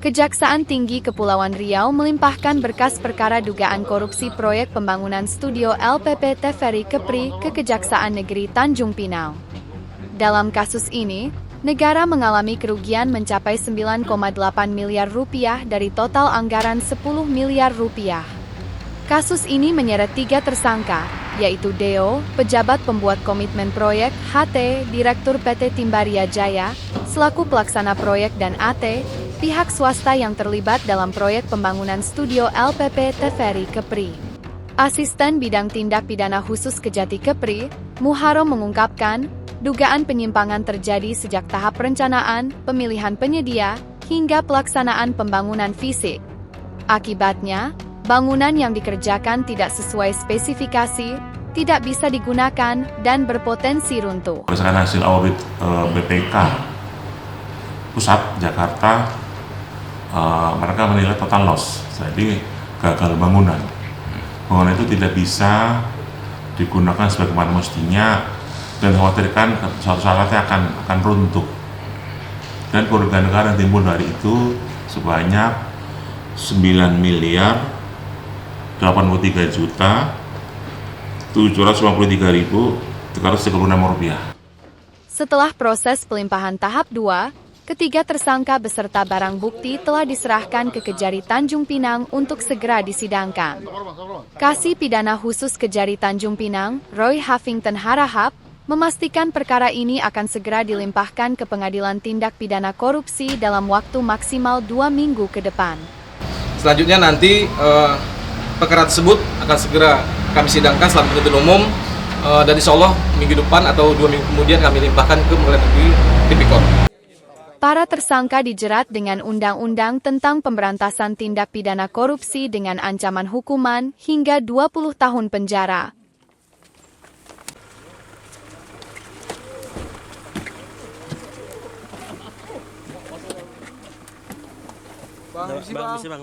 Kejaksaan Tinggi Kepulauan Riau melimpahkan berkas perkara dugaan korupsi proyek pembangunan studio LPP TVRI Kepri ke Kejaksaan Negeri Tanjung Pinang. Dalam kasus ini, negara mengalami kerugian mencapai 9,8 miliar rupiah dari total anggaran 10 miliar rupiah. Kasus ini menyeret 3 tersangka, yaitu Deo, pejabat pembuat komitmen proyek, HT, Direktur PT Timbaria Jaya, selaku pelaksana proyek dan AT, pihak swasta yang terlibat dalam proyek pembangunan studio LPP TVRI Kepri. Asisten Bidang Tindak Pidana Khusus Kejati Kepri, Muharom mengungkapkan, dugaan penyimpangan terjadi sejak tahap perencanaan, pemilihan penyedia, hingga pelaksanaan pembangunan fisik. Akibatnya, bangunan yang dikerjakan tidak sesuai spesifikasi, tidak bisa digunakan, dan berpotensi runtuh. Berdasarkan hasil audit BPK Pusat Jakarta, mereka menilai total loss, jadi gagal bangunan. Bangunan itu tidak bisa digunakan sebagaimana mestinya dan khawatirkan suatu saatnya akan runtuh. Dan kerugian negara yang timbul dari itu sebanyak 9 miliar 83 juta 753.336 rupiah. Setelah proses pelimpahan tahap 2, ketiga tersangka beserta barang bukti telah diserahkan ke Kejari Tanjung Pinang untuk segera disidangkan. Kasih Pidana Khusus Kejari Tanjung Pinang, Roy Huffington Harahap, memastikan perkara ini akan segera dilimpahkan ke Pengadilan Tindak Pidana Korupsi dalam waktu maksimal 2 minggu ke depan. Selanjutnya nanti perkara tersebut akan segera kami sidangkan setelah penuntut umum dan insya Allah minggu depan atau 2 minggu kemudian kami limpahkan ke Pengadilan Negeri Tipikor. Para tersangka dijerat dengan Undang-Undang tentang Pemberantasan Tindak Pidana Korupsi dengan ancaman hukuman hingga 20 tahun penjara. Bang, misi bang.